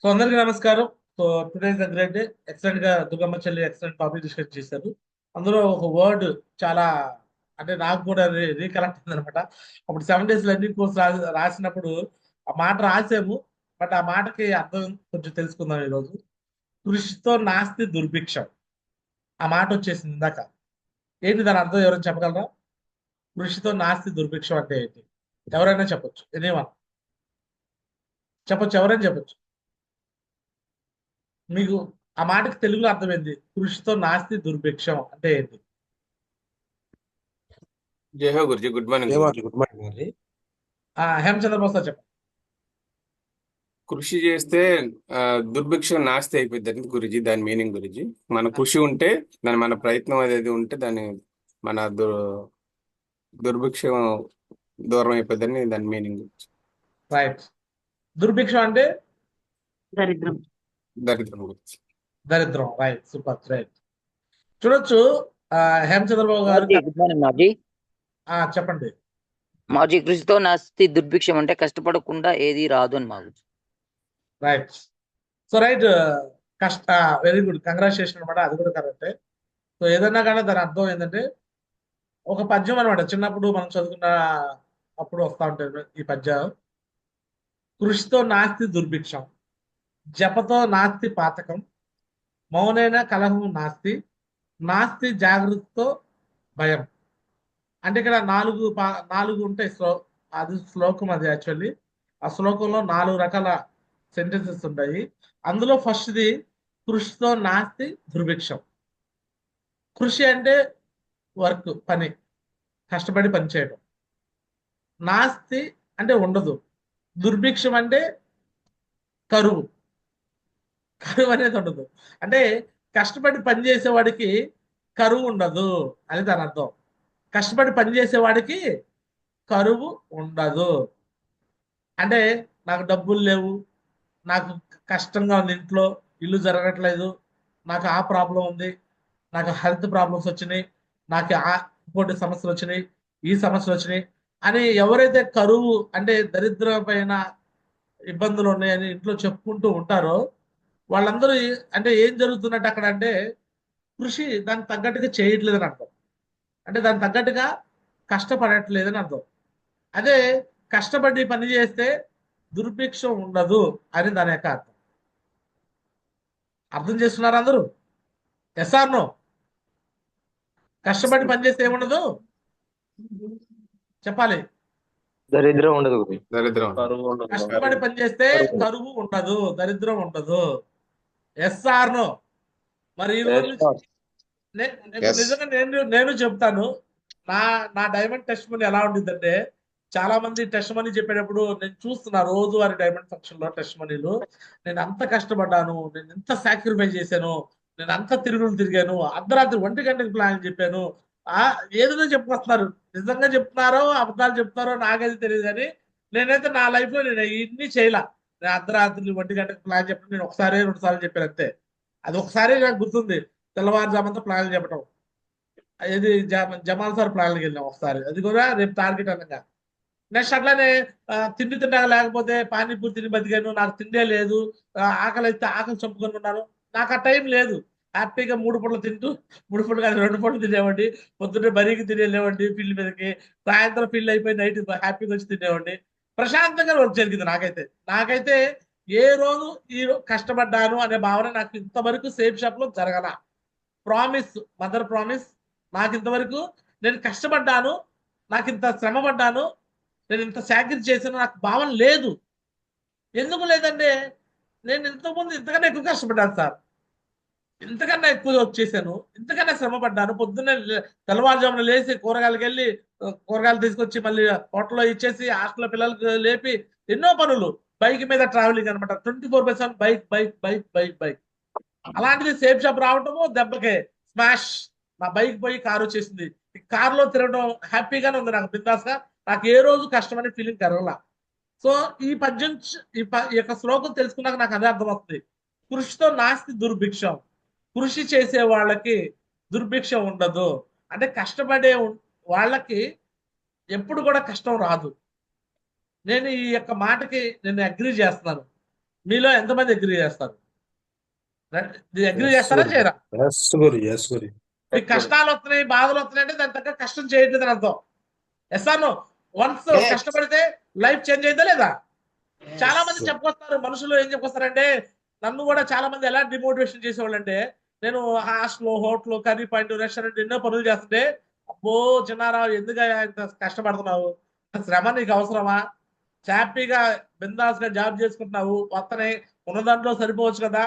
So అందరికీ నమస్కారం. So today is the great day. Excellent గా దుర్గమ్మ చెల్లి ఎక్సలెంట్ టాపిక్ డిస్కస్ చేశారు. అందులో ఒక వర్డ్ చాలా అంటే నాకు కూడా రీకలెక్ట్ అయింది అనమాట. అప్పుడు 7 days లెర్నింగ్ కోర్స్ రాసినప్పుడు ఆ మాట రాసాము. బట్ ఆ మాటకి అర్థం కొంచెం తెలుసుకుందాం ఈరోజు. కృషితో నాస్తి దుర్భిక్షం. ఆ మాట వచ్చేసింది ఇందాక. ఏంటి దాని అర్థం ఎవరైనా చెప్పగలరా? కృషితో నాస్తి దుర్భిక్షం అంటే ఏంటి? ఎవరైనా చెప్పొచ్చు. ఎనీవన్ చెప్పొచ్చు, ఎవరైనా చెప్పొచ్చు. మీకు ఆ మాటకి తెలుగులో అర్థమైంది. కృషితో నాస్తి దుర్భిక్షం అంటే ఏంటి? జై హో Guruji, good morning Guruji. Good morning అండి. హేమచంద్ర బోస్ సార్ చెప్పండి. కృషి చేస్తే ఆ, దుర్భిక్షం నాస్తి అయిపోద్ది గురుజీ. దాని మీనింగ్ గురుజీ, మన కృషి ఉంటే, మన ప్రయత్నం అనేది ఉంటే దాని మన దుర్భిక్షం దూరం అయిపోద్దని దాని మీనింగ్ గురించి. రైట్. దుర్భిక్షం అంటే దరిద్రం. దరిద్రం గురించి. దరిద్రం. Right, super, right. చూడొచ్చు. ఆ, హేమచంద్రబాబు గారు మాజీ గుడ్ మార్నింగ్ మాజీ. చెప్పండి. మాజీ కృషితో నాస్తి దుర్భిక్షం అంటే కష్టపడకుండా ఏది రాదు అని మాకు. రైట్. So right. కష్ట వెరీ గుడ్, కంగ్రాచులేషన్ అనమాట. అది కూడా కరెక్టే. సో ఏదన్నా కానీ దాని అర్థం ఏంటంటే ఒక పద్యం అనమాట. చిన్నప్పుడు మనం చదువుకున్న అప్పుడు వస్తా ఉంటాయి ఈ పద్యం. కృషితో నాస్తి దుర్భిక్షం, జపతో నాస్తి పాతకం, మౌనైన కలహం నాస్తి, నాస్తి జాగృతితో భయం. అంటే ఇక్కడ నాలుగు ఉంటాయి. అది శ్లోకం, అది యాక్చువల్లీ ఆ శ్లోకంలో 4 రకాల సెంటెన్సెస్ ఉంటాయి. అందులో ఫస్ట్ది కృషితో నాస్తి దుర్భిక్షం. కృషి అంటే వర్క్, పని, కష్టపడి పని చేయడం. నాస్తి అంటే ఉండదు. దుర్భిక్షం అంటే కరువు. కరువు అనేది ఉండదు. అంటే కష్టపడి పని చేసేవాడికి కరువు ఉండదు అని దాని అర్థం. కష్టపడి పని చేసేవాడికి కరువు ఉండదు. అంటే నాకు డబ్బులు లేవు, నాకు కష్టంగా ఉంది, ఇంట్లో ఇల్లు జరగట్లేదు, నాకు ఆ ప్రాబ్లం ఉంది, నాకు హెల్త్ ప్రాబ్లమ్స్ వచ్చినాయి, నాకు ఇంకోటి సమస్యలు వచ్చినాయి, ఈ సమస్యలు వచ్చినాయి అని ఎవరైతే కరువు అంటే దరిద్రమైన ఇబ్బందులు ఉన్నాయని ఇంట్లో చెప్పుకుంటూ ఉంటారో వాళ్ళందరూ అంటే ఏం జరుగుతున్నట్టు అక్కడ అంటే కృషి దానికి తగ్గట్టుగా చేయట్లేదని అర్థం. అంటే దానికి తగ్గట్టుగా కష్టపడట్లేదని అర్థం. అదే కష్టపడి పని చేస్తే దుర్భిక్షం ఉండదు అని దాని యొక్క అర్థం. అర్థం చేస్తున్నారు అందరూ? Yes or no? కష్టపడి పని చేస్తే ఏముండదు చెప్పాలి. దరిద్రం ఉండదు. దరిద్రం. కష్టపడి పని చేస్తే కరువు ఉండదు, దరిద్రం ఉండదు. Yes or no? మరి ఈ రోజు నిజంగా నేను చెప్తాను. నా నా డైమండ్ టెస్ట్ మనీ ఎలా ఉంటుందంటే, చాలా మంది టెస్ట్ మనీ చెప్పేటప్పుడు నేను చూస్తున్నా రోజు వారి డైమండ్ ఫంక్షన్ లో టెస్ట్ మనీలు. నేను అంత కష్టపడ్డాను, నేను ఎంత సాక్రిఫైస్ చేశాను, నేను అంత తిరుగులు తిరిగాను, అర్ధరాత్రి 1 గంటకి ప్లాన్ చెప్పాను, ఏదో చెప్పుకొస్తున్నారు. నిజంగా చెప్తున్నారో అబద్ధాలు చెప్తున్నారో నాకైతే తెలియదు. కానీ నేనైతే నా లైఫ్ లో నేను ఇన్ని చేయలా. నేను అర్ధరాత్రి 1 గంటకి ప్లాన్ చెప్పడం నేను ఒకసారి 2 సార్లు చెప్పాను అంతే. అది ఒకసారి నాకు గుర్తుంది. తెల్లవారుజామంతా ప్లాన్లు చెప్పడం. ఇది జమాల్ సార్ ప్లాన్కి వెళ్ళాం ఒకసారి, అది కూడా రేపు టార్గెట్ అనగా. నెక్స్ట్ అట్లానే తిండి తిండగా లేకపోతే పానీపూరి తిని బతికాను, నాకు తిండే లేదు, ఆకలి అయితే ఆకలి చంపుకొని ఉన్నాను, నాకు ఆ టైం లేదు. హ్యాపీగా 3 పూటలు తింటూ, 3 పూటలు కాదు 2 పూటలు తినేవాడి. పొద్దున్నే బరీకి తినేవాడి ఫీల్డ్ మీదకి, సాయంత్రం ఫీల్డ్ అయిపోయి నైట్ హ్యాపీగా వచ్చి తినేవాడి. ప్రశాంతంగా వర్క్ జరిగింది నాకైతే ఏ రోజు కష్టపడ్డాను అనే భావన నాకు ఇంతవరకు సేఫ్ షాప్ లో జరగల. Promise, mother promise. నాకు ఇంతవరకు నేను కష్టపడ్డాను, నాకు ఇంత శ్రమ పడ్డాను, నేను ఇంత సాక్రిఫైస్ చేశాను నాకు భావన లేదు. ఎందుకు లేదంటే నేను ఇంతకుముందు ఇంతకన్నా ఎక్కువ కష్టపడ్డాను సార్, ఇంతకన్నా ఎక్కువ వచ్చేసాను, ఇంతకన్నా శ్రమ పడ్డాను. పొద్దున్నే తెల్లవారుజామున లేచి కూరగాయలకు వెళ్ళి కూరగాయలు తీసుకొచ్చి మళ్ళీ హోటల్లో ఇచ్చేసి హాస్టల్లో పిల్లలకు లేపి ఎన్నో పనులు. బైక్ మీద ట్రావెలింగ్ అనమాట. 24/7 bike bike bike bike bike. అలాంటిది సేఫ్ షాప్ రావటము దెబ్బకే స్మాష్. నా బైక్ పోయి కారు వచ్చేసింది. కారులో తిరగడం హ్యాపీగానే ఉంది నాకు, బిందాస్గా. నాకు ఏ రోజు కష్టమనే ఫీలింగ్ కలగల. సో ఈ పద్యం ఈ యొక్క శ్లోకం తెలుసుకున్నాక నాకు అదే అర్థమవుతుంది. కృషితో నాస్తి దుర్భిక్షం. కృషి చేసే వాళ్ళకి దుర్భిక్షం ఉండదు. అంటే కష్టపడే వాళ్ళకి ఎప్పుడు కూడా కష్టం రాదు. నేను ఈ యొక్క మాటకి నేను అగ్రి చేస్తున్నాను. మీలో ఎంతమంది అగ్రీ చేస్తారు? అగ్రీ చేస్తారా చేయరా? మీకు కష్టాలు వస్తున్నాయి, బాధలు వస్తున్నాయి అంటే దాని తగ్గ కష్టం చేయట్లేదు అని అర్థం. ఎస్ఆర్ను వన్స్ కష్టపడితే లైఫ్ చేంజ్ అయిందా లేదా? చాలా మంది చెప్పుకొస్తారు, మనుషులు ఏం చెప్పుకొస్తారంటే, నన్ను కూడా చాలా మంది ఎలా డిమోటివేషన్ చేసేవాళ్ళు అంటే, నేను hostel, hotel, curry point, restaurant ఎన్నో పనులు చేస్తుంటే, అబ్బో చిన్నారావు ఎందుకు ఇంత కష్టపడుతున్నావు, శ్రమ నీకు అవసరమా, హ్యాపీగా బిందాస్ గా జాబ్ చేసుకుంటున్నావు, వస్తనే ఉన్న దాంట్లో సరిపోవచ్చు కదా,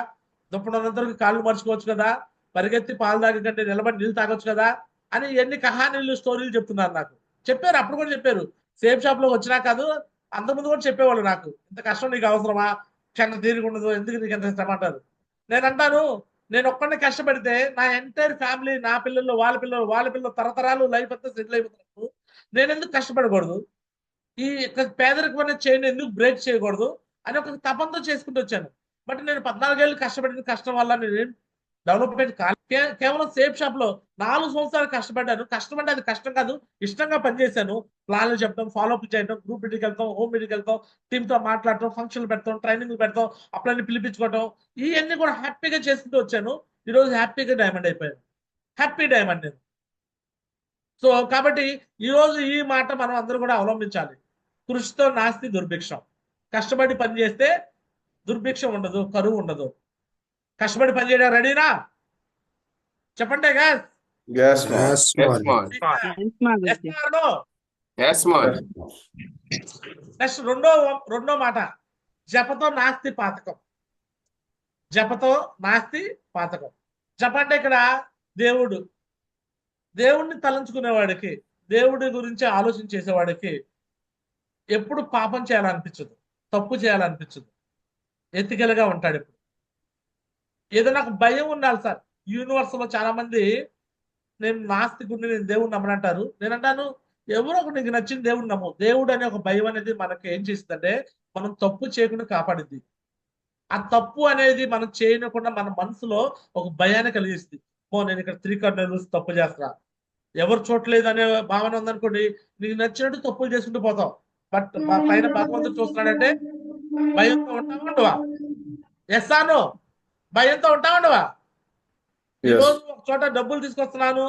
దుప్పటినంతరకు కాళ్ళు మర్చుకోవచ్చు కదా, పరిగెత్తి పాలు తాగే కంటే నిలబడి నీళ్ళు తాగొచ్చు కదా అని ఎన్ని కహానీలు స్టోరీలు చెప్తున్నారు నాకు. చెప్పారు, అప్పుడు కూడా చెప్పారు. సేఫ్ షాప్ లో వచ్చినా కాదు, అంతకుముందు కూడా చెప్పేవాళ్ళు నాకు, ఇంత కష్టం నీకు అవసరమా, క్షణ తీరిక ఉండదు, ఎందుకు నీకు ఎంత శ్రమ అంటారు. నేను అంటాను, నేను ఒక్కడిని కష్టపడితే నా ఎంటైర్ ఫ్యామిలీ, నా పిల్లలు, వాళ్ళ పిల్లలు తరతరాలు లైఫ్ అంతా సెటిల్ అయిపోతున్నప్పుడు నేను ఎందుకు కష్టపడకూడదు, ఈ పేదరికం అనే చైన్ ఎందుకు బ్రేక్ చేయకూడదు అని ఒక తపంతో చేసుకుంటూ వచ్చాను. బట్ నేను 14 ఏళ్ళు కష్టపడిన కష్టం వల్ల నేను డెవలప్మెంట్ కేవలం సేఫ్ షాప్ లో 4 సంవత్సరాలు కష్టపడ్డాను. కష్టపడ్డా అది కష్టం కాదు, ఇష్టంగా పనిచేశాను. ప్లాన్లు చెప్పడం, ఫాలోఅప్ చేయడం, గ్రూప్ మీటింగ్కి వెళ్తాం, హోమ్ మీటింగ్కి వెళ్తాం, టీమ్ తో మాట్లాడటం, ఫంక్షన్లు పెడతాం, ట్రైనింగ్ పెడతాం, అప్పుడన్నీ పిలిపించుకోవటం, ఇవన్నీ కూడా హ్యాపీగా చేసుకుంటూ వచ్చాను. ఈ రోజు హ్యాపీగా డైమండ్ అయిపోయాను, హ్యాపీ డైమండ్ నేను. సో కాబట్టి ఈ రోజు ఈ మాట మనం అందరూ కూడా అవలంబించాలి. కృషితో నాస్తి దుర్భిక్షం. కష్టపడి పని చేస్తే దుర్భిక్షం ఉండదు, కరువు ఉండదు. కష్టపడి పని చేయడం రెడీనా? చెప్పండి గాస్. నెక్స్ట్ రెండో మాట, జపతో నాస్తి పాతకం. జపతో నాస్తి పాతకం. జప అంటే ఇక్కడ దేవుణ్ణి తలంచుకునేవాడికి, దేవుడి గురించి ఆలోచన చేసేవాడికి ఎప్పుడు పాపం చేయాలనిపించదు, తప్పు చేయాలనిపించదు, ఎతికలుగా ఉంటాడు. ఇప్పుడు ఏదో నాకు భయం ఉండాలి సార్. యూనివర్స్ లో చాలా మంది నేను నాస్తికుడిని, నేను దేవుడిని నమ్మనంటారు. నేను అంటాను, ఎవరో ఒక నీకు నచ్చిన దేవుడిని నమ్ము. దేవుడు అనే ఒక భయం అనేది మనకి ఏం చేస్తుందంటే, మనం తప్పు చేయకుండా కాపాడిద్ది. ఆ తప్పు అనేది మనం చేయకుండా మన మనసులో ఒక భయాన్ని కలిగిస్తుంది. నేను ఇక్కడ 3 కార్నర్స్ తప్పు చేస్తా, ఎవరు చూడలేదు అనే భావన ఉందనుకోండి, నీకు నచ్చినట్టు తప్పులు చేసుకుంటూ పోతావు. బట్ మా పైన భగవంతుడు చూస్తున్నాడంటే, భయంతో ఉంటావా? Yes or no? భయంతో ఉంటావా? ఈ రోజు ఒక చోట డబ్బులు తీసుకొస్తున్నాను,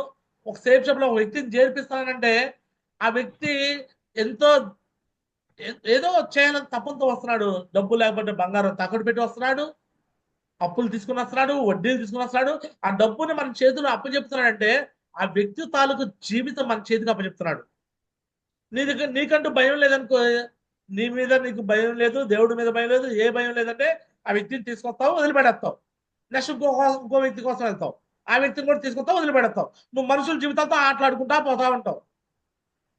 ఒక సేఫ్ షాప్ లో ఒక వ్యక్తిని చేర్పిస్తానంటే, ఆ వ్యక్తి ఎంతో ఏదో చేయాలని తప్పంతో వస్తున్నాడు. డబ్బు లేకపోతే బంగారం తాకట్టు పెట్టి వస్తున్నాడు, అప్పులు తీసుకుని వస్తున్నాడు, వడ్డీలు తీసుకుని వస్తున్నాడు. ఆ డబ్బుని మన చేతిలో అప్పచెప్తున్నాడంటే, ఆ వ్యక్తి తాలూకు జీవితం మన చేతికి అప్పచెప్తున్నాడు. నీకంటూ భయం లేదనుకో, నీ మీద నీకు భయం లేదు, దేవుడి మీద భయం లేదు, ఏ భయం లేదంటే ఆ వ్యక్తిని తీసుకొస్తావు, వదిలిపెడేస్తావు. నెక్స్ట్ ఇంకో వ్యక్తి కోసం వెళ్తావు, ఆ వ్యక్తిని కూడా తీసుకొస్తావు, వదిలిపెడతావు. నువ్వు మనుషుల జీవితాలతో ఆటలాడుకుంటా పోతా ఉంటావు.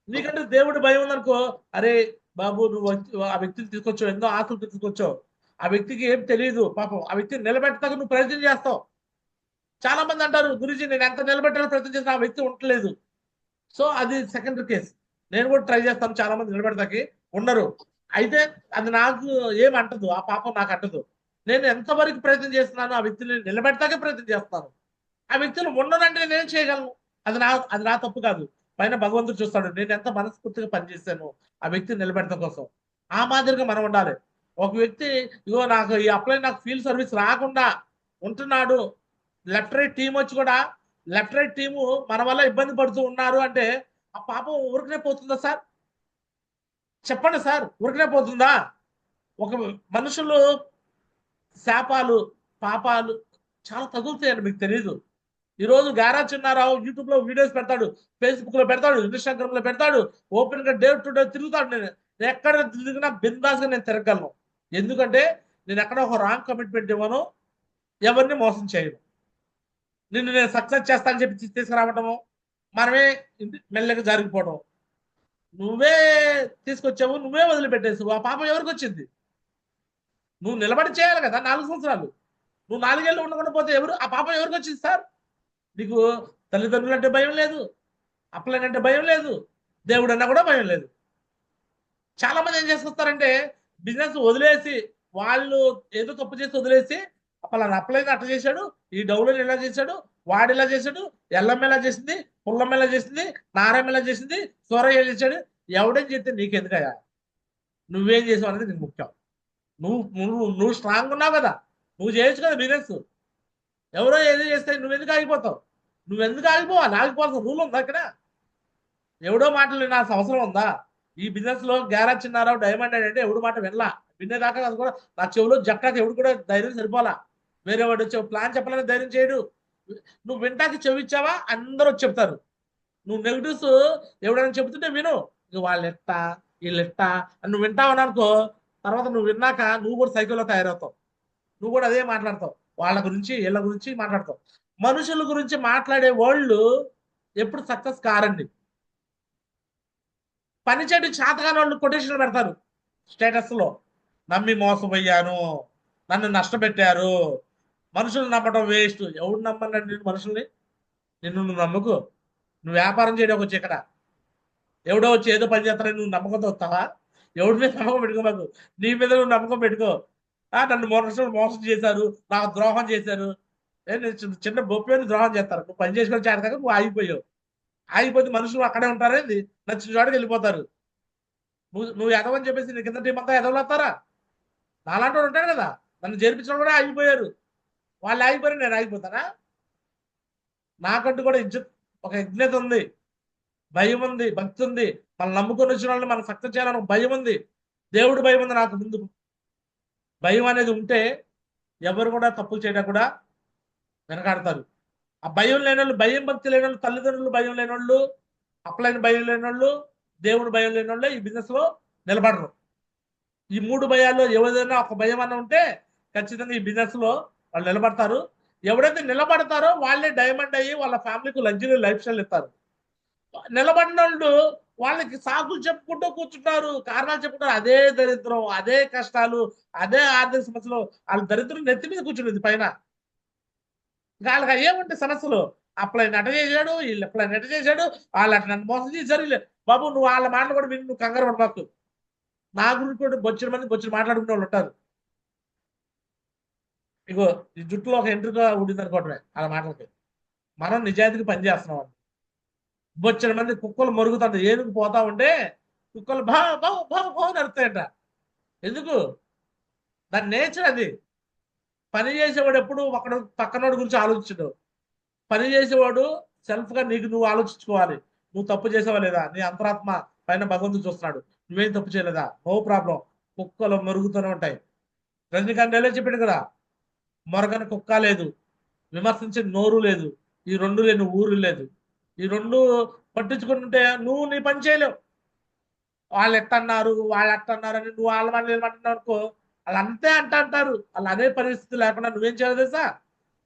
నీకంటే దేవుడి భయం ఉందనుకో, అరే బాబు నువ్వు ఆ వ్యక్తిని తీసుకొచ్చావు, ఎన్నో ఆశలు తీసుకొచ్చావు, ఆ వ్యక్తికి ఏం తెలియదు పాపం, ఆ వ్యక్తిని నిలబెట్టడానికి నువ్వు ప్రయత్నం చేస్తావు. చాలా మంది అంటారు, గురుజీ నేను ఎంత నిలబెట్టాలని ప్రయత్నం చేసిన ఆ వ్యక్తి ఉండలేదు. సో అది సెకండరీ కేసు. నేను కూడా ట్రై చేస్తాను, చాలా మంది నిలబెడతాకి ఉండరు. అయితే అది నాకు ఏమంటదు, ఆ పాపం నాకు అంటదు. నేను ఎంతవరకు ప్రయత్నం చేస్తున్నాను, ఆ వ్యక్తిని నిలబెడతాకే ప్రయత్నం చేస్తాను. ఆ వ్యక్తులు ఉండనంటే నేనేం చేయగలను? అది నా తప్పు కాదు. పైన భగవంతుడు చూస్తాడు, నేను ఎంత మనస్ఫూర్తిగా పనిచేశాను ఆ వ్యక్తిని నిలబెడతాం కోసం. ఆ మాదిరిగా మనం ఉండాలి. ఒక వ్యక్తి ఇగో నాకు ఈ అప్లై నాకు ఫీల్డ్ సర్వీస్ రాకుండా ఉంటున్నాడు, లెఫ్ట్ రైట్ టీం వచ్చి కూడా లెఫ్ట్ రైట్ టీము మన వల్ల ఇబ్బంది పడుతూ ఉన్నారు అంటే, ఆ పాపం ఊరికనే పోతుందా సార్? చెప్పండి సార్, ఊరికనే పోతుందా? ఒక మనుషులు శాపాలు, పాపాలు చాలా తగులుతాయండి, మీకు తెలియదు. ఈరోజు గారా చిన్నారావు యూట్యూబ్ లో వీడియోస్ పెడతాడు, ఫేస్బుక్ లో పెడతాడు, ఇన్స్టాగ్రామ్ లో పెడతాడు, ఓపెన్ గా డే టు డే తిరుగుతాడు. నేను ఎక్కడ తిరిగినా బిందాస్ గా నేను తిరగలను. ఎందుకంటే నేను ఎక్కడ ఒక రాంగ్ కమిట్మెంట్ ఇవ్వను, ఎవరిని మోసం చేయను. నేను సక్సెస్ చేస్తానని చెప్పి తీసుకురావటము, మనమే మెల్లగా జరిగిపోవడం. నువ్వే తీసుకొచ్చావు, నువ్వే వదిలిపెట్టేసావు, ఆ పాపం ఎవరికి వచ్చింది? నువ్వు నిలబడి చేయాలి కదా 4 సంవత్సరాలు. నువ్వు 4 ఏళ్ళు ఉండకుండా పోతే ఆ పాపం ఎవరికి వచ్చింది సార్? నీకు తల్లిదండ్రులు అంటే భయం లేదు, అప్పులనంటే భయం లేదు, దేవుడు అన్నా కూడా భయం లేదు. చాలా మంది ఏం చేసుకొస్తారంటే, బిజినెస్ వదిలేసి, వాళ్ళు ఏదో తప్పు చేసి వదిలేసి, అప్పలైన అట్లా చేశాడు, ఈ డౌలను ఇలా చేశాడు, వాడు ఇలా చేశాడు, ఎల్లమ్మ ఎలా చేసింది, పుల్లమ్మ ఎలా చేసింది, నారమ్మ ఎలా చేసింది, సూరయ్య చేశాడు. ఎవడేం చేస్తే నీకెందుకయ్యా? నువ్వేం చేసావు అనేది నీకు ముఖ్యం. నువ్వు స్ట్రాంగ్ ఉన్నావు కదా, నువ్వు చేయొచ్చు కదా బిజినెస్. ఎవరో ఏదో చేస్తే నువ్వెందుకు ఆగిపోతావు? నువ్వెందుకు ఆగిపోవాలి? ఆగిపోవాల్సిన రూల్ ఉందా అక్కడ? ఎవడో మాటలు వినాల్సిన అవసరం ఉందా? ఈ బిజినెస్ లో గ్యారేజ్ చిన్నారావు డైమండ్ అంటే ఎవడు మాట వినలా, వినేదాకా అది కూడా నా చెవులో జక్కాకి ఎవడు కూడా ధైర్యం సరిపోలా. వేరే వాడు వచ్చి ప్లాన్ చెప్పాలని ధైర్యం చేయడు. నువ్వు వింటాకి చెవి ఇచ్చావా అందరూ వచ్చి చెప్తారు. నువ్వు నెగిటివ్స్ ఎవడైనా చెబుతుంటే విను. ఇక వాళ్ళు ఎట్టా వీళ్ళు ఎట్టా అని నువ్వు వింటావు అనుకో, తర్వాత నువ్వు విన్నాక నువ్వు కూడా సైకిల్లో తయారవుతావు. నువ్వు కూడా అదే మాట్లాడతావు, వాళ్ళ గురించి వీళ్ళ గురించి మాట్లాడతావు. మనుషుల గురించి మాట్లాడే వాళ్ళు ఎప్పుడు సక్సెస్ కారండి. పనిచేటి చేతగాని వాళ్ళు కొటేషన్లు పెడతారు స్టేటస్ లో, నమ్మి మోసపోయాను, నన్ను నష్టపెట్టారు, మనుషులు నమ్మటం వేస్ట్. ఎవడు నమ్మన్నాడు నేను మనుషుల్ని? నిన్ను నువ్వు నమ్ముకో. నువ్వు వ్యాపారం చేయడం వచ్చి ఇక్కడ ఎవడో వచ్చి ఏదో పని చేస్తారని నువ్వు నమ్మకంతో వస్తావా? ఎవడి మీద నమ్మకం పెట్టుకో, మాకు నీ మీద నువ్వు నమ్మకం పెట్టుకో. నన్ను మోసం చేశారు, నాకు ద్రోహం చేశారు. నేను చిన్న బొప్పని ద్రోహం చేస్తారు. నువ్వు పని చేసుకొని చేరదాకా నువ్వు ఆగిపోయావు. ఆగిపోతే మనుషులు అక్కడే ఉంటారేంది, నచ్చిన చోటకి వెళ్ళిపోతారు. నువ్వు ఎదవని చెప్పేసి నీ కింద టీం అంతా ఎదవలు వస్తారా? నాలాంటి వాడు ఉంటాడు కదా, నన్ను చేర్పించడం కూడా ఆగిపోయారు. వాళ్ళు ఆగిపోయారు, నేను ఆగిపోతానా? నాకంటూ కూడా ఒక యజ్ఞత ఉంది, భయం ఉంది, భక్తి ఉంది. మనం నమ్ముకొని వచ్చిన వాళ్ళని మనం సక్సెస్ చేయాలని భయం ఉంది, దేవుడు భయం ఉంది నాకు. ముందు భయం అనేది ఉంటే ఎవరు కూడా తప్పులు చేయడం కూడా వెనకాడతారు. ఆ భయం లేని వాళ్ళు, భయం భక్తి లేని వాళ్ళు, తల్లిదండ్రులు భయం లేని వాళ్ళు, అప్పలైన భయం లేని వాళ్ళు, దేవుడు భయం లేని వాళ్ళే ఈ బిజినెస్ లో నిలబడరు. ఈ 3 భయాల్లో ఎవరైనా ఒక భయం అన్న ఉంటే ఖచ్చితంగా ఈ బిజినెస్ లో వాళ్ళు నిలబడతారు. ఎవరైతే నిలబడతారో వాళ్ళే డైమండ్ అయ్యి వాళ్ళ ఫ్యామిలీకి లగ్జరీ లైఫ్ స్టైల్ ఇస్తారు. నిలబడిన వాళ్ళు వాళ్ళకి సాకులు చెప్పుకుంటూ కూర్చుంటారు, కారణాలు చెప్పుకుంటారు. అదే దరిద్రం, అదే కష్టాలు, అదే ఆర్థిక సమస్యలు, వాళ్ళ దరిద్రం నెత్తి మీద కూర్చుంటుంది పైన. వాళ్ళకి ఏముంటే సమస్యలు, అప్లై నట చేశాడు, వీళ్ళు అప్లై నట చేశాడు, వాళ్ళు అట్లా నన్ను మోసం చేశారు. బాబు నువ్వు వాళ్ళ మాటలు కూడా విని నువ్వు కంగారు పడబాకు. నా గురించి కూడా బొచ్చిన మాట్లాడుకునే వాళ్ళు ఉంటారు. ఇగో ఈ జుట్టులో ఒక ఎంట్రుక ఉండింది అనుకోవటమే వాళ్ళ మాటలకి. మనం నిజాయితీకి పని చేస్తున్నాం. బొచ్చిన మంది కుక్కలు మరుగుతుంది, ఏనుగు పోతా ఉంటే కుక్కలు బావు బావు బావు బావు నడుస్తాయట. ఎందుకు? దాని నేచర్ అది. పని చేసేవాడు ఎప్పుడు ఒకడు పక్కనోడి గురించి ఆలోచించడు. పని చేసేవాడు సెల్ఫ్ గా నీకు నువ్వు ఆలోచించుకోవాలి. నువ్వు తప్పు చేసావా లేదా, నీ అంతరాత్మ పైన భగవంతుడు చూస్తున్నాడు, నువ్వేం తప్పు చేయలేదా, నో ప్రాబ్లం. కుక్కలు మరుగుతూనే ఉంటాయి. రజనీకాంత్ చెప్పాడు కదా, మొరగని కుక్క లేదు, విమర్శించే నోరు లేదు, ఈ 2 లేని ఊరు లేదు. ఈ 2 పట్టించుకుంటుంటే నువ్వు నీ పని చేయలేవు. వాళ్ళు ఎట్టన్నారు, వాళ్ళు అట్టన్నారు అని నువ్వు వాళ్ళ మాట ఏమంటున్నావు అనుకో, వాళ్ళు అంతే అంటారు. వాళ్ళు అదే పరిస్థితి లేకుండా నువ్వేం చేయాలి తెలుసా?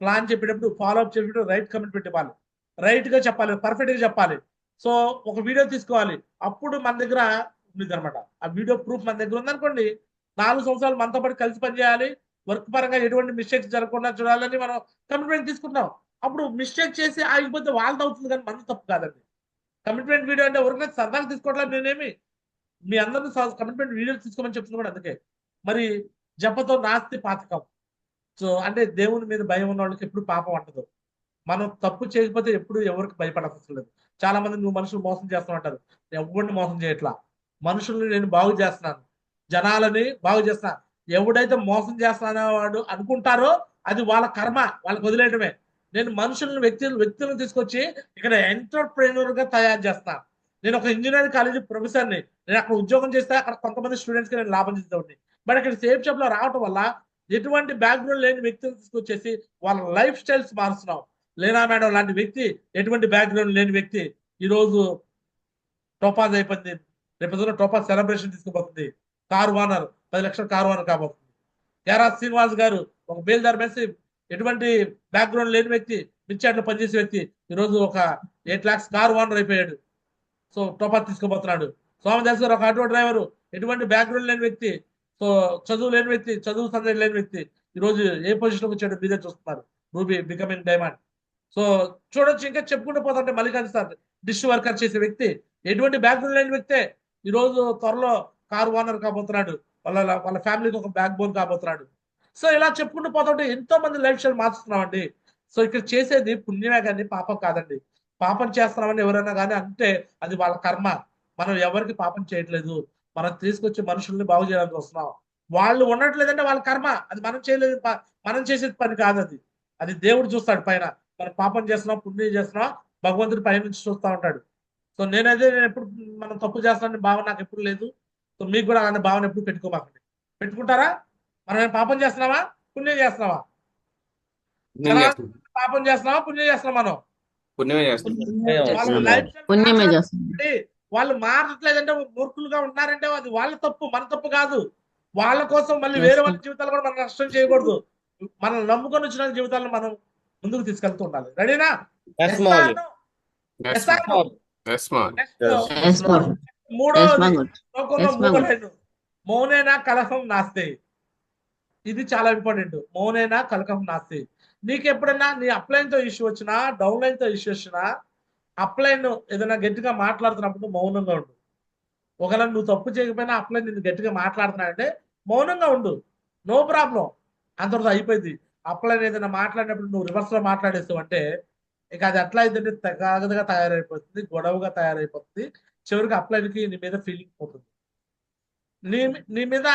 ప్లాన్ చెప్పేటప్పుడు, ఫాలో అప్ చెప్పేటప్పుడు రైట్ కమెంట్ పెట్టాలి, రైట్ గా చెప్పాలి, పర్ఫెక్ట్ గా చెప్పాలి. సో ఒక వీడియో తీసుకోవాలి, అప్పుడు మన దగ్గర ఉంది అనమాట. ఆ వీడియో ప్రూఫ్ మన దగ్గర ఉందనుకోండి, 4 సంవత్సరాలు మనతో పాటు కలిసి పనిచేయాలి, వర్క్ పరంగా ఎటువంటి మిస్టేక్స్ జరగకుండా చూడాలని మనం కమిట్మెంట్ తీసుకుంటాం. అప్పుడు మిస్టేక్ చేసి ఆగిపోతే వాళ్ళది అవుతుంది, కానీ మన తప్పు కాదండి. కమిట్మెంట్ వీడియో అంటే ఎవరికైనా సరదాగా తీసుకోవట్లేదు. నేనేమి మీ అందరినీ కమిట్మెంట్ వీడియోలు తీసుకోమని చెప్తున్నాను. అందుకే మరి జపతో నాస్తి పాతకం. సో అంటే దేవుని మీద భయం ఉన్న వాళ్ళకి ఎప్పుడు పాపం అంటదు. మనం తప్పు చేయకపోతే ఎప్పుడు ఎవరికి భయపడవలసిన లేదు. చాలా మంది నువ్వు మనుషులు మోసం చేస్తూ ఉంటారు. ఎవరిని మోసం చేయట్లా, మనుషుల్ని నేను బాగు చేస్తున్నాను, జనాలని బాగు చేస్తున్నా. ఎవడైతే మోసం చేస్తానో వాడు అనుకుంటారో అది వాళ్ళ కర్మ, వాళ్ళకి వదిలేయడమే. నేను మనుషులను వ్యక్తులను తీసుకొచ్చి ఇక్కడ ఎంటర్ప్రెన్యూర్ గా తయారు చేస్తాను. నేను ఒక ఇంజనీరింగ్ కాలేజీ ప్రొఫెసర్ని, నేను అక్కడ ఉద్యోగం చేస్తే అక్కడ కొంతమంది స్టూడెంట్స్ కి నేను లాభం చేసేవాడిని. బట్ ఇక్కడ సేఫ్ షాప్ లో రావటం వల్ల ఎటువంటి బ్యాక్గ్రౌండ్ లేని వ్యక్తులను తీసుకొచ్చేసి వాళ్ళ లైఫ్ స్టైల్స్ మారుస్తున్నాం. లేనా మేడం లాంటి వ్యక్తి, ఎటువంటి బ్యాక్గ్రౌండ్ లేని వ్యక్తి ఈరోజు టోపాజ్ అయిపోయింది. రేపు టోపాజ్ సెలబ్రేషన్ తీసుకుపోతుంది. కారు ఓనర్ 10 లక్షల కారు ఓనర్ కాబోతుంది. కేరా శ్రీనివాస్ గారు ఒక బేల్దార్ మెస్సి, ఎటువంటి బ్యాక్గ్రౌండ్ లేని వ్యక్తి, మిర్చాట్లో పనిచేసే వ్యక్తి ఈరోజు ఒక 8 lakhs కారు ఓనర్ అయిపోయాడు. సో టోపాజ్ తీసుకుపోతున్నాడు. సోమదాస్ గారు ఒక ఆటో డ్రైవరు, ఎటువంటి బ్యాక్గ్రౌండ్ లేని వ్యక్తి, సో చదువు లేని వ్యక్తి, చదువు సందేహం లేని వ్యక్తి ఈరోజు ఏ పొజిషన్కి వచ్చాడో మీరే చూస్తున్నారు. Ruby becoming diamond. సో చూడొచ్చు, ఇంకా చెప్పుకుంటూ పోతుంటే మల్లికార్జున సార్ డిష్ వర్కర్ చేసే వ్యక్తి, ఎటువంటి బ్యాక్గ్రౌండ్ లేని వ్యక్తే ఈరోజు త్వరలో కారు ఓనర్ కాబోతున్నాడు. వాళ్ళ ఫ్యామిలీకి ఒక బ్యాక్ బోన్ కాబోతున్నాడు. సో ఇలా చెప్పుకుంటూ పోతుంటే ఎంతో మంది లైఫ్ స్టైల్ మార్చుతున్నామండి. సో ఇక్కడ చేసేది పుణ్యమే కానీ పాపం కాదండి. పాపం చేస్తున్నామని ఎవరైనా కానీ అంటే అది వాళ్ళ కర్మ. మనం ఎవరికి పాపం చేయట్లేదు, మనం తీసుకొచ్చి మనుషుల్ని బాగు చేయడానికి వస్తున్నాం. వాళ్ళు ఉండట్లేదంటే వాళ్ళ కర్మ, అది మనం చేయలేదు, మనం చేసేది పని కాదు అది. అది దేవుడు చూస్తాడు పైన. మనం పాపం చేస్తున్నాం, పుణ్యం చేస్తున్నాం, భగవంతుడు పై నుంచి చూస్తూ ఉంటాడు. సో నేను ఎప్పుడు మనం తప్పు చేస్తామని భావన నాకు ఎప్పుడు లేదు. సో మీకు కూడా అలాంటి భావన ఎప్పుడు పెట్టుకోమాకండి. పెట్టుకుంటారా? మనం ఏం పాపం చేస్తున్నావా, పుణ్యం చేస్తున్నావా? పుణ్యం చేస్తాం. పాపం చేస్తున్నావా, పుణ్యం చేస్తున్నాం మనం? పుణ్యమే చేస్తాం. వాళ్ళ లైఫ్ పుణ్యమే చేస్తుంది. వాళ్ళు మారట్లేదంటే, మూర్ఖులుగా ఉన్నారంటే అది వాళ్ళ తప్పు, మన తప్పు కాదు. వాళ్ళ కోసం మళ్ళీ వేరే వాళ్ళ జీవితాలు కూడా మనం నష్టం చేయకూడదు. మనం నమ్ముకొని వచ్చిన జీవితాలను మనం ముందుకు తీసుకెళ్తూ ఉండాలి. రెడీనా? Yes, ma'am. Yes, ma'am. Yes, ma'am. మూడోది Yes, ma'am. శ్లోకంలో Yes, ma'am. మూడో లైన్, మౌనేనా కలహం నాస్తే. ఇది చాలా ఇంపార్టెంట్. మౌనేనా కలహం నాస్తే. నీకు ఎప్పుడైనా నీ అప్లైన్ తో ఇష్యూ వచ్చినా, డౌన్ లైన్ తో ఇష్యూ వచ్చినా, అప్లైన్ ఏదైనా గట్టిగా మాట్లాడుతున్నప్పుడు మౌనంగా ఉండు. ఒకవేళ నువ్వు తప్పు చేయకపోయినా అప్లైన్ నిన్ను గట్టిగా మాట్లాడుతున్నాడంటే మౌనంగా ఉండు, నో ప్రాబ్లం, అంతటితో అయిపోయింది. అప్లైన్ ఏదైనా మాట్లాడినప్పుడు నువ్వు రివర్స్ లో మాట్లాడేస్తావు అంటే ఇక అది ఎట్లా అయితే తగాదగా తయారైపోతుంది, గొడవగా తయారైపోతుంది. చివరికి అప్లైన్కి నీ మీద ఫీలింగ్ పోతుంది. నీ మీద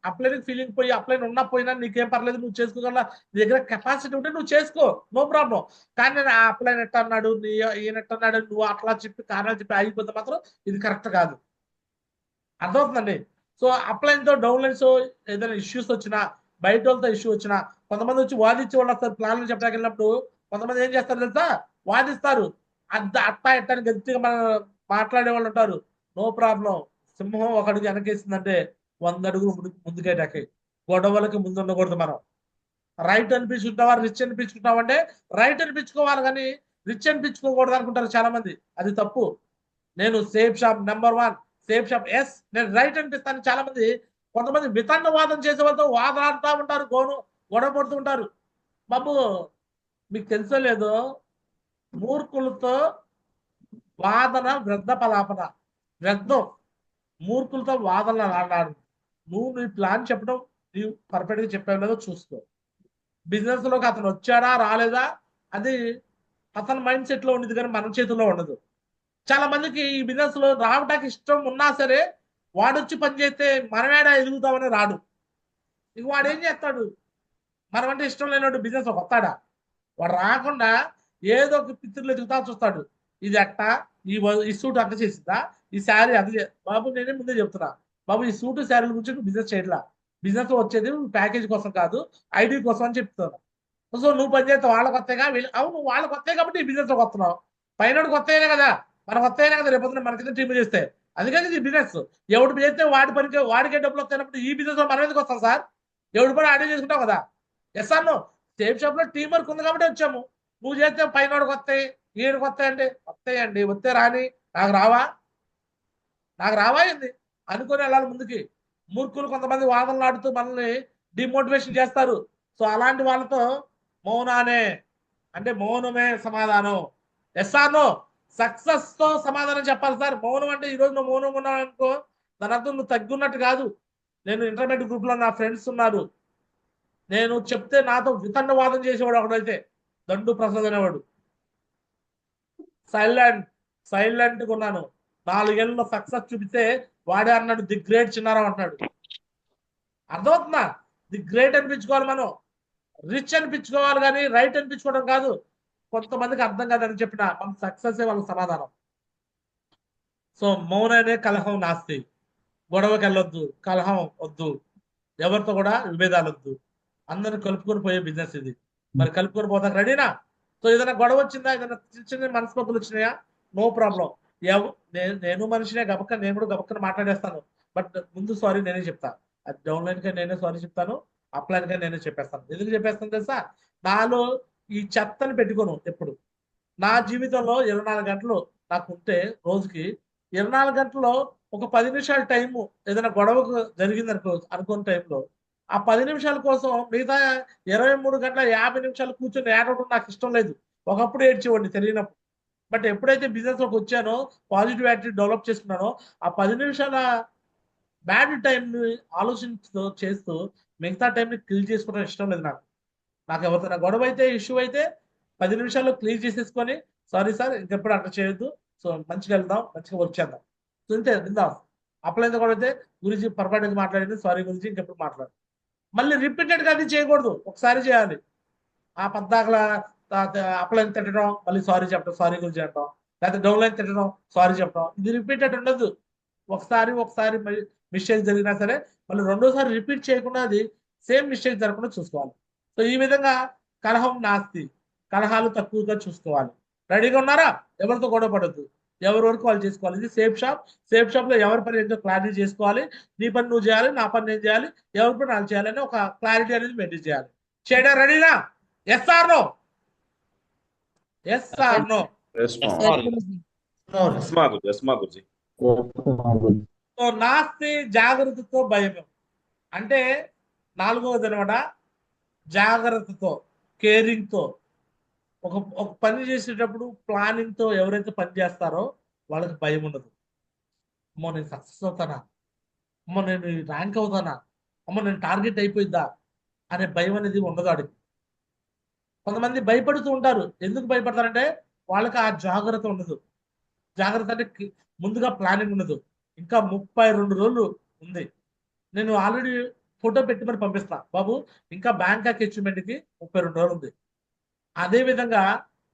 అప్లైన్ ఫీలింగ్ పోయి, అప్లైన్ ఉన్నా పోయినా నీకేం పర్లేదు, నువ్వు చేసుకోగల, నీ దగ్గర కెపాసిటీ ఉంటే నువ్వు చేసుకో, నో ప్రాబ్లం. కానీ నేను ఆ అప్లైన్ ఎట్ట అన్నాడు, ఈయన ఎట్ట అన్నాడు, నువ్వు అట్లా చెప్పి కారణాలు చెప్పి ఆగిపోతే మాత్రం ఇది కరెక్ట్ కాదు. అర్థమవుతుందండి? సో అప్లైన్ తో డౌన్ లైన్స్ ఏదైనా ఇష్యూస్ వచ్చినా, బయట వాళ్ళతో ఇష్యూ వచ్చినా, కొంతమంది వచ్చి వాదించి వాళ్ళు వస్తారు. ప్లాన్లు చెప్పడానికి వెళ్ళినప్పుడు కొంతమంది ఏం చేస్తారు తెలుసా, వాదిస్తారు. అట్టా ఎట్టని గట్టిగా మనం మాట్లాడే వాళ్ళు ఉంటారు. No problem. సింహం ఒక అడుగు వెనకేసిందంటే 100 అడుగులు ముందుకేటాకి. గొడవలకి ముందు ఉండకూడదు మనం. రైట్ అనిపించుకుంటావా, రిచ్ అనిపించుకుంటావంటే రైట్ అనిపించుకోవాలి, కానీ రిచ్ అనిపించుకోకూడదు అనుకుంటారు చాలా మంది. అది తప్పు. నేను Safe Shop number 1, Safe Shop, yes నేను రైట్ అనిపిస్తాను. చాలా మంది, కొంతమంది వితండవాదం చేసే వాళ్ళతో వాదలాడుతూ ఉంటారు, గొడవ పడుతూ ఉంటారు. బాబు మీకు తెలుసో లేదో, మూర్ఖులతో వాదన వృద్ధ పలాపన, వ్యర్థం. మూర్ఖులతో వాదన ఆడాడు. నువ్వు నీ ప్లాన్ చెప్పడం నీవు పర్ఫెక్ట్ గా చెప్పావు లేదో చూసుకో. బిజినెస్ లోకి అతను వచ్చాడా రాలేదా అది అతని మైండ్ సెట్ లో ఉండేది, కానీ మన చేతుల్లో ఉండదు. చాలా మందికి ఈ బిజినెస్ లో రావడానికి ఇష్టం ఉన్నా సరే వాడొచ్చి పని చేస్తే మనమేడా ఎదుగుతామని రాడు. ఇక వాడు ఏం చేస్తాడు, మనం అంటే ఇష్టం లేనట్టు బిజినెస్ వస్తాడా? వాడు రాకుండా ఏదో ఒక పిత్రులు ఎదుగుతా చూస్తాడు. ఇది అట్ట, ఈ సూట్ అట్ట చేసిందా, ఈ శారీ అది. బాబు నేనే ముందే చెప్తున్నా, బాబు ఈ సూటు శారీల గురించి నువ్వు బిజినెస్ చేయట్లా. బిజినెస్ వచ్చేది ప్యాకేజ్ కోసం కాదు, ఐడి కోసం అని చెప్తున్నా. సో నువ్వు పని చేస్తే వాళ్ళకి వస్తాయిగా, అవును వాళ్ళకి వస్తాయి కాబట్టి ఈ బిజినెస్ లోకి వస్తున్నావు. పైన వస్తాయినే కదా, మనకు వస్తాయినా కదా రేపు మన కింద టీం చేస్తే. అందుకని ఇది బిజినెస్. ఎవడు చేస్తే వాడి పనికి వాడికే డబ్బులు వస్తాయినప్పుడు ఈ బిజినెస్ లో మనం ఎందుకు వస్తాం సార్? ఎవడి పని ఆడే చేసుకుంటావు కదా. ఎస్ అన్న సేఫ్ షాప్ లో టీం వర్క్ ఉంది కాబట్టి వచ్చాము. నువ్వు చేస్తే పైన వస్తాయి, ఈడికి వస్తాయండి, వస్తాయండి, వస్తే రాని, నాకు రావా ఏంది అనుకొని వెళ్ళాలి ముందుకి. మూర్ఖులు కొంతమంది వాదనలు ఆడుతూ మనల్ని డిమోటివేషన్ చేస్తారు. సో అలాంటి వాళ్ళతో మౌనానే అంటే మౌనమే సమాధానం. Yes or no? సక్సెస్ తో సమాధానం చెప్పాలి సార్. మౌనం అంటే ఈరోజు నువ్వు మౌనంగా ఉన్నావు అనుకో, దాని అర్థం నువ్వు తగ్గున్నట్టు కాదు. నేను ఇంటర్మీడియట్ గ్రూప్ లో నా ఫ్రెండ్స్ ఉన్నారు, నేను చెప్తే నాతో వితండవాదం చేసేవాడు ఒకడైతే దండు ప్రసాద్ అనేవాడు. సైలెంట్గా ఉన్నాను. 4 ఏళ్ళలో సక్సెస్ చూపిస్తే వాడే అన్నాడు ది గ్రేట్ చిన్నారావు అంటున్నాడు. అర్థమవుతుందా? ది గ్రేట్ అనిపించుకోవాలి మనం, రిచ్ అనిపించుకోవాలి, కానీ రైట్ అనిపించుకోవడం కాదు. కొంతమందికి అర్థం కాదని చెప్పిన మన సక్సెస్ వాళ్ళ సమాధానం. సో మౌననే కలహం నాస్తి. గొడవకి వెళ్ళొద్దు, కలహం వద్దు, ఎవరితో కూడా విభేదాలు వద్దు. అందరిని కలుపుకొని పోయే బిజినెస్ ఇది. మరి కలుపుకొని పోతాక రెడీనా? సో ఏదైనా గొడవ వచ్చిందా, ఏదైనా చిన్న చిన్న మనస్పర్ధలు వచ్చినాయా, నో ప్రాబ్లం. నేను మనిషినే, గబక్క నేను కూడా గబక్కన మాట్లాడేస్తాను. బట్ ముందు సారీ నేనే చెప్తాను. అది డౌన్లైన్ గా నేనే సారీ చెప్తాను, అప్లైన్ గా నేనే చెప్పేస్తాను. ఎందుకు చెప్పేస్తాను తెలుసా? నాలో ఈ చెత్తని పెట్టుకోను ఎప్పుడు. నా జీవితంలో 24 గంటలు నాకు ఉంటే రోజుకి 24 గంటల్లో ఒక 10 నిమిషాల టైము ఏదైనా గొడవకు జరిగింది అనుకున్న టైంలో ఆ 10 నిమిషాల కోసం మిగతా 23 గంటల 50 నిమిషాలు కూర్చొని ఏడవడం నాకు ఇష్టం లేదు. ఒకప్పుడు ఏడ్చేవాడిని తెలియనప్పుడు. బట్ ఎప్పుడైతే బిజినెస్ లోకి వచ్చానో, పాజిటివ్ యాటిట్యూడ్ డెవలప్ చేసుకున్నానో, ఆ 10 నిమిషాల బ్యాడ్ టైంని ఆలోచించుతూ చేస్తూ మిగతా టైంని కిల్ చేసుకోవడం ఇష్టం లేదు నాకు ఎవరితో గొడవ అయితే, ఇష్యూ అయితే 10 నిమిషాల్లో క్లియర్ చేసేసుకొని సారీ సార్ ఇంకెప్పుడు అట్లా చేయొద్దు, సో మంచిగా వెళ్దాం, మంచిగా వర్క్ చేద్దాం, సో ఇంతే, విందాం. అప్లైన్ కూడా అయితే గురించి పొరపాటు మాట్లాడింది, సారీ గురించి ఇంకెప్పుడు మాట్లాడు. మళ్ళీ రిపీటెడ్ గా అది చేయకూడదు, ఒకసారి చేయాలి. ఆ పద్దాకల అప్లైన్ తిట్టడం, మళ్ళీ సారీ చెప్పడం, సారీ గురించి చెప్పడం, లేకపోతే డౌన్ లైన్ తిట్టడం, సారీ చెప్పడం, ఇది రిపీటెడ్ ఉండదు. ఒకసారి మిస్టేక్ జరిగినా సరే మళ్ళీ రెండోసారి రిపీట్ చేయకుండా అది సేమ్ మిస్టేక్ జరగకుండా చూసుకోవాలి. సో ఈ విధంగా కలహం నాస్తి, కలహాలు తక్కువగా చూసుకోవాలి. రెడీగా ఉన్నారా? ఎవరితో గొడవ పడద్దు, ఎవరి వరకు వాళ్ళు చేసుకోవాలి. ఇది సేఫ్ షాప్ లో ఎవరి పని ఏంటో క్లారిటీ చేసుకోవాలి. నీ పని నువ్వు చేయాలి, నా పని నేను చేయాలి, ఎవరి పని వాళ్ళు చేయాలని ఒక క్లారిటీ అనేది మెయింటైన్ చేయాలి. చేయడం రెడీనా? Yes or no? Yes or no? So నాస్తి జాగ్రత్తతో భయం అంటే నాలుగవది అనమాట. జాగ్రత్తతో, కేరింగ్ తో, ఒక పని చేసేటప్పుడు ప్లానింగ్ తో ఎవరైతే పని చేస్తారో వాళ్ళకి భయం ఉండదు. అమ్మో నేను సక్సెస్ అవుతానా, అమ్మో నేను ర్యాంక్ అవుతానా, అమ్మో నేను టార్గెట్ అయిపోయిద్దా అనే భయం అనేది ఉండదు ఆడికి. కొంతమంది భయపడుతూ ఉంటారు. ఎందుకు భయపడతారంటే వాళ్ళకి ఆ జాగ్రత్త ఉండదు. జాగ్రత్త అంటే ముందుగా ప్లానింగ్ ఉండదు. ఇంకా 32 రోజులు ఉంది. నేను ఆల్రెడీ ఫోటో పెట్టి మరి పంపిస్తా బాబు, ఇంకా బ్యాంకాక్ అచీవ్మెంట్ కి 32 రోజులు ఉంది. అదే విధంగా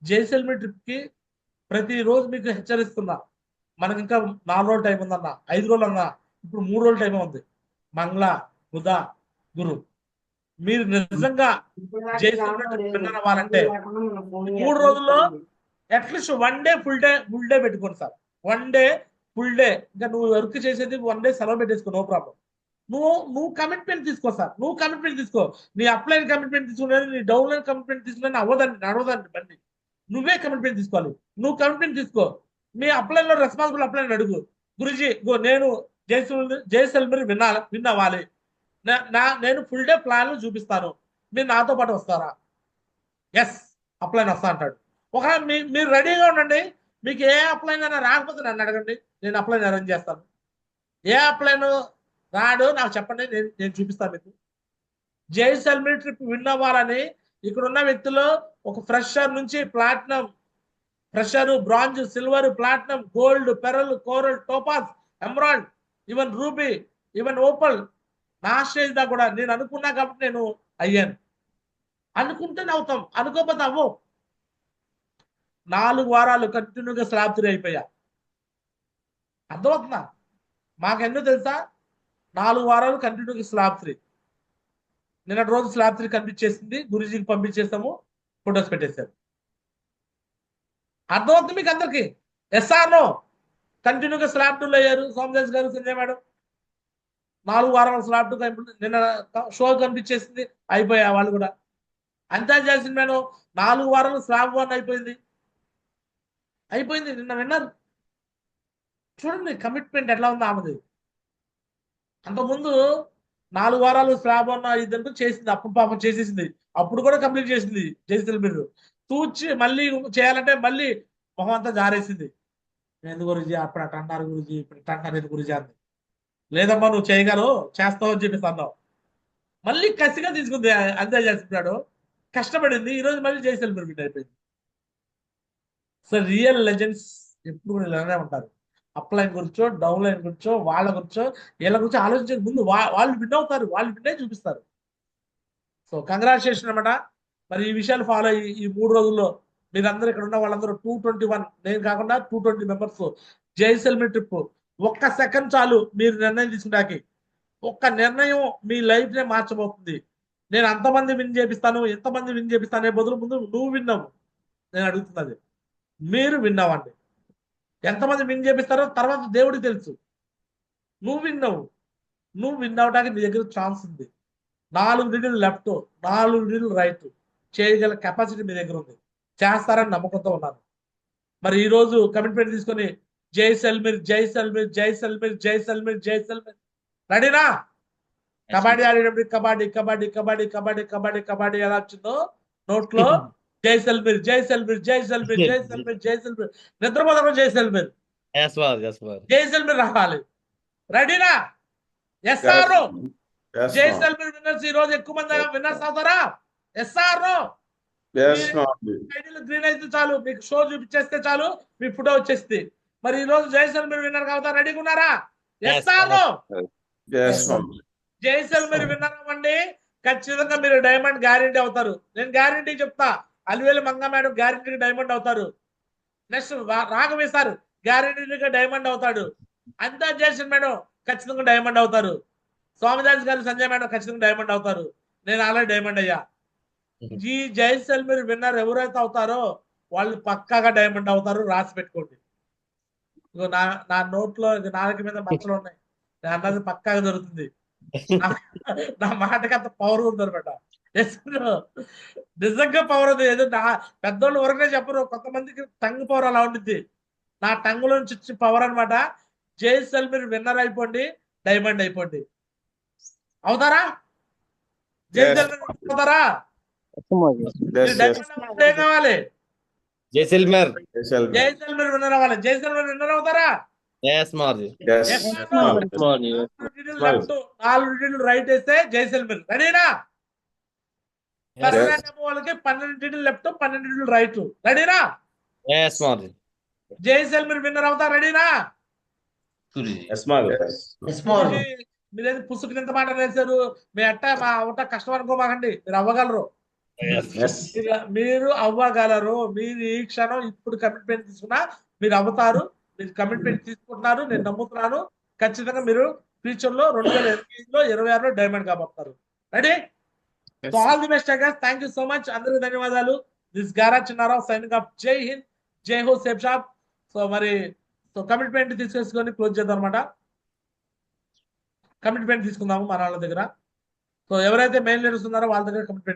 జైసల్మేర్ ట్రిప్ కి ప్రతిరోజు మీకు హెచ్చరిస్తున్నా, మనకి ఇంకా 4 రోజులు టైం ఉందన్న, 5 రోజులు అన్నా, ఇప్పుడు 3 రోజులు టైం ఉంది. మంగళ, బుధ, గురు. మీరు నిజంగా జైసల్మేర్ ట్రిప్ విన్నర్ అవ్వాలంటే 3 రోజుల్లో అట్లీస్ట్ 1 డే ఫుల్ డే పెట్టుకోండి సార్. 1 day full day. ఇంకా నువ్వు వర్క్ చేసేది 1 డే సెలవు పెట్టేసుకో, నో ప్రాబ్లం. నువ్వు కమిట్మెంట్ తీసుకో సార్, నువ్వు కమిట్మెంట్ తీసుకో. నీ అప్లైన్ కమిట్మెంట్ తీసుకునేది, నీ డౌన్ లైన్ కమిట్మెంట్ తీసుకునేది నడవదండి బండి. నువ్వే కమిట్మెంట్ తీసుకోవాలి. నువ్వు కమిట్మెంట్ తీసుకో. మీ అప్లైన్ లో రెస్పాన్సిబుల్ అప్లైన్ అడుగు, గురుజీ నేను జైసల్మేర్ విన్ అవ్వాలి, నేను ఫుల్ డే ప్లాన్ చూపిస్తాను, మీరు నాతో పాటు వస్తారా? ఎస్, అప్లైన్ వస్తా అంటాడు. ఒకవేళ మీరు రెడీగా ఉండండి. మీకు ఏ అప్లైన్ అయినా రాకపోతే నన్ను అడగండి, నేను అప్లైన్ అరేంజ్ చేస్తాను. ఏ అప్లైన్ రాడు నాకు చెప్పండి, నేను చూపిస్తాను మీకు. జైసల్మేర్ ట్రిప్ విన్ అవ్వాలని ఇక్కడ ఉన్న వ్యక్తులు ఒక ఫ్రెషర్ నుంచి platinum, fresher, bronze, silver, platinum, gold, pearl, coral, topaz, emerald, even ruby, even Opal, నా స్టేజ్ దా కూడా నేను అనుకున్నా కాబట్టి నేను అయ్యాను. అనుకుంటేనే అవుతాం, అనుకోకపోతే అవ్వవు. 4 వారాలు కంటిన్యూగా స్లాబ్ 3 అయిపోయా. అర్థమవుతుందా? మాకెన్నో తెలుసా? 4 వారాలు కంటిన్యూగా స్లాబ్ 3. నిన్నటి రోజు స్లాబ్ 3 కనిపించేసింది, గురుజీకి పంపించేస్తాము, ఫొటోస్ పెట్టేశారు. అర్థమవుతుంది మీకు అందరికి? SR no? కంటిన్యూగా స్లాబ్ 2లో అయ్యారు సోమదాస్ గారు, సంజయ్ మేడం. 4 వారాల స్లాబ్ 2 నిన్న షో కనిపించేసింది, అయిపోయా వాళ్ళు కూడా. అంతా చేసిన మేడం 4 వారాలు స్లాబ్ 1 అయిపోయింది, నిన్న విన్నారు. చూడండి కమిట్మెంట్ ఎట్లా ఉందో ఆమెది. అంతకుముందు 4 వారాలు స్లాబ్ 1 ఇదంతా చేసింది, అప్పుడు పాపం చేసేసింది, అప్పుడు కూడా కంప్లీట్ చేసింది జైసల్మేర్. తూచి మళ్ళీ చేయాలంటే మళ్ళీ మొహం అంతా జారేసింది. ఎందుకు గురించి అప్పుడు అట్ట అన్నారు గురించి, ఇప్పుడు ఇట్ట అంటారు ఎందుకు గురించి అంది. లేదమ్మా నువ్వు చేయగలవు, చేస్తావు అని చెప్పేసి అన్నావు. మళ్ళీ కసిగా తీసుకుంది, అంతే చేస్తున్నాడు, కష్టపడింది. ఈరోజు మళ్ళీ జైసల్మేర్ విన్ అయిపోయింది. సో రియల్ లెజెండ్స్ ఎప్పుడు కూడా ఇలానే ఉంటారు. అప్లైన్ గురించో, డౌన్ లైన్ గురించో, వాళ్ళ గురించో, వీళ్ళ గురించి ఆలోచించే ముందు వాళ్ళు విన్ అవుతారు, వాళ్ళు విన్నే చూపిస్తారు. సో కంగ్రాచులేషన్ అనమాట. మరి ఈ విషయాలు ఫాలో అయ్యి ఈ 3 రోజుల్లో మీరందరూ ఇక్కడ ఉన్న వాళ్ళందరూ 221, నేను కాకుండా 220 మెంబర్స్ జైసల్మేర్ ట్రిప్. 1 సెకండ్ చాలు మీరు నిర్ణయం తీసుకున్నాకి. 1 నిర్ణయం మీ లైఫ్ నే మార్చబోతుంది. నేను అంతమంది విన్ చేపిస్తాను, ఎంతమంది విన్ చేపిస్తాను అనే బదులు ముందు నువ్వు విన్నావు. నేను అడుగుతున్నది మీరు విన్నావండి. ఎంతమంది విన్ చేపిస్తారో తర్వాత దేవుడికి తెలుసు. నువ్వు విన్నావు, నువ్వు విన్ అవడానికి నీ దగ్గర ఛాన్స్ ఉంది. 4 రీడిల్ లెఫ్ట్, 4 రీడిల్ రైట్ చేయగల కెపాసిటీ మీ దగ్గర ఉంది. చేస్తారని నమ్మకంతో ఉన్నాను. మరి ఈ రోజు కమిట్మెంట్ తీసుకొని జైసల్మేర్ జైసల్మేర్ జైసల్మేర్ జైసల్మేర్ జైసల్మేర్ రెడీనా? కబడ్డీ ఆడేటప్పుడు కబడ్డీ కబడ్డీ కబడ్డీ కబడ్డీ కబడ్డీ కబడ్డీ ఎలా వచ్చిందో నోట్లో జైసల్మేర్ జైసల్మేర్ జైసల్మేర్ జైసల్మేర్ జైసల్మేర్, నిద్రపోతాం జైసల్మేర్, జైసల్మేర్ రావాలి. రెడీనా? SR no? జైసల్మేర్ విన్నర్స్ ఈ రోజు ఎక్కువ మంది విన్నర్స్ అవుతారా? SR no? గ్రీన్ అయితే చాలు, మీకు షో చూపించేస్తే చాలు, మీ ఫోటో వచ్చేస్తుంది. మరి ఈ రోజు జైసల్మేర్ విన్నర్ అవుతారా? రెడీగా ఉన్నారా? Yes or no? Yes, ma'am. Jaisalmer winner అవ్వండి, ఖచ్చితంగా మీరు డైమండ్ గ్యారెంటీ అవుతారు. నేను గ్యారెంటీ చెప్తా, అలివేలు మంగ మేడం గ్యారెంటీగా డైమండ్ అవుతారు. నెక్స్ట్ రాఘవే సార్ గ్యారెంటీగా డైమండ్ అవుతాడు. అంతా జయశ్రీ మేడం ఖచ్చితంగా డైమండ్ అవుతారు. స్వామిదాస్ గారు సంజయ్ మేడం ఖచ్చితంగా డైమండ్ అవుతారు. నేను ఆల్రెడీ డైమండ్ అయ్యా. ఈ జైసల్మేర్ విన్నర్ ఎవరైతే అవుతారో వాళ్ళు పక్కాగా డైమండ్ అవుతారు. రాసి పెట్టుకోండి. ఇగో నా నోట్లో నాలుగు మీద మచ్చలు ఉన్నాయి. నేను అన్నది పక్కాగా జరుగుతుంది. నా మాటకి అంత పవర్ ఉంది అనమాట. నిజంగా పవర్ ఉంది. ఏదో నా పెద్దోళ్ళు వరకునే చెప్పరు, కొంతమందికి టంగ్ పవర్ అలా ఉంటుంది. నా టంగ్ నుంచి వచ్చే పవర్ అనమాట. జైసల్మేర్ విన్నర్ అయిపోండి, డైమండ్ అయిపోండి. అవుతారా? జైసల్మేర్ అవుతారా? Yes, yes. డైమండ్ అవ్వాలంటే ఏం కావాలి? జైసల్మేర్. జైసల్మేర్ విన్నర్ అవ్వాలి. జైసల్మేర్ విన్నర్ అవుతారా? Yes, Marji. Yes. Yes, no? Marji. 4 detail right వేస్తే జైసల్మేర్. రెడీనా? వాళ్ళకి 12 డీటెయిల్ లెఫ్ట్, 12 డీటెయిల్ రైట్. రెడీనా? Yes, Marji. జైసల్మేర్ విన్నర్ అవుతా. రెడీనా? Yes, ma'am. Yes. మీరేది పుస్తకం ఎంత మాట వేశారు? మీ మా అవుట కష్టం అనుకోమాకండి, మీరు అవ్వగలరు. Yes. మీరు అవ్వగలరు. మీరు ఈ క్షణం ఇప్పుడు కమిట్మెంట్ తీసుకున్నా మీరు అవుతారు. మీరు కమిట్మెంట్ తీసుకుంటున్నారు, నేను నమ్ముతున్నాను. ఖచ్చితంగా మీరు ఫ్యూచర్ లో 2025లో 26లో డైమండ్ కాబోతారు. Ready? So all the best guys. Thank you so much. అందరికీ ధన్యవాదాలు. దిస్ గారా చిన్నారావు సైనింగ్ ఆఫ్. జై హింద్, జై హో సేఫ్ షాప్. సో మరి కమిట్మెంట్ తీసుకొని క్లోజ్ చేద్దాం అనమాట. కమిట్మెంట్ తీసుకుందాము మన వాళ్ళ దగ్గర. సో ఎవరైతే మెయిన్ లీడర్స్ ఉన్నారో వాళ్ళ దగ్గర కమిట్మెంట్